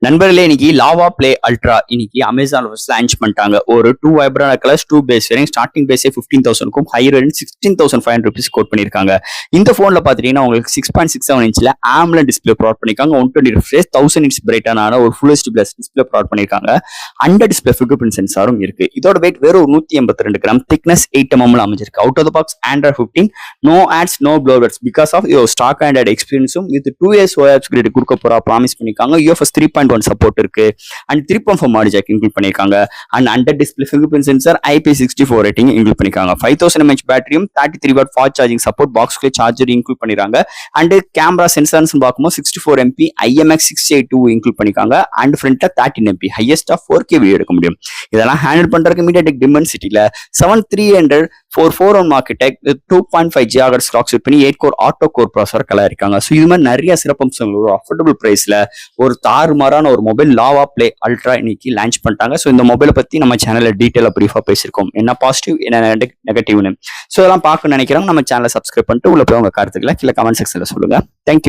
நண்பர்களே, இன்னைக்கு Lava play ultra இன்னைக்கு அமேசான் லான்ச் பண்ணிட்டாங்க. ஒரு 2 vibrant colours 2 base variant starting பேஸே 15,000க்கும் ஹையர் வேரியன்ட் 16,500 rupees கோட் பண்ணிருக்காங்க. இந்த போன்ல பாத்தீங்கன்னா உங்களுக்கு 6.67 இன்ச்ல AMOLED டிஸ்பிளே ப்ரொவைட் பண்ணிருக்காங்க. 120 refresh 1000 nits பிரைட்டான ஒரு full HD plus display provide பண்ணிருக்காங்க. அண்டர் டிஸ்பிளே ஃபிங்கர் பிரிண்ட் சென்சாரும் இருக்கு. இதோட வெயிட் வெறும் 182 கிராம், திக்னஸ் 8 mm அமைஞ்சிருக்கு. Out of the box Android 15, no ads no bloatwares because of your stock Android எக்ஸ்பீரியன்ஸும் வித் 2 years OS கிரேட் கொடுக்க போறா promise பண்ணிருக்காங்க. UFS 3.1 சப்போர்ட் இருக்கு அண்ட் 3.4 மாடி ஜாக் இன்க்ளூட் பண்ணிருக்காங்க. And under display finger print sensor IP64 rating include பண்ணிருக்காங்க. 5000 mAh பேட்டரியும் 33 watt fast charging support பாக்ஸ்க்குள்ளே சார்ஜர் இன்க்ளூட் பண்ணிருக்காங்க. அண்ட் கேமரா சென்சார்ஸ் பார்க்கும்போது 64 MP IMX682 இன்க்ளூட் பண்ணிருக்காங்க. அண்ட் ஃப்ரண்ட்ல 13 MP highest of 4K video எடுக்க முடியும். இதெல்லாம் ஹேண்டில் பண்றதுக்கு MediaTek Dimensity-ல 7300 441 Marketech 2.5 GHz கிளாக் செட் பண்ணி 8 கோர் ஆட்டோ கோர் ப்ராசஸர் கலாயிருக்காங்க. ஸோ இது மாதிரி நிறைய சிறப்பம்சங்கள் ஒரு அஃபோர்டபுள் பிரைஸ்ல ஒரு தாறுமாறான ஒரு மொபைல் லாவா பிளே அல்ட்ரா இன்னைக்கு லான்ச் பண்ணிட்டாங்க. ஸோ இந்த மொபைலை பத்தி நம்ம சேனல்ல டீட்டெயிலாக ப்ரீஃபா பேசியிருக்கோம். என்ன பாசிட்டிவ் என்ன நெகட்டிவ்னு. ஸோ இதெல்லாம் பார்க்க நினைக்கிறோம். நம்ம சேனலை சப்ஸ்கிரைப் பண்ணிட்டு உள்ள போய் உங்க கருத்துக்களை கீழே கமெண்ட் செக்ஷன்ல சொல்லுங்க. தேங்க்யூ.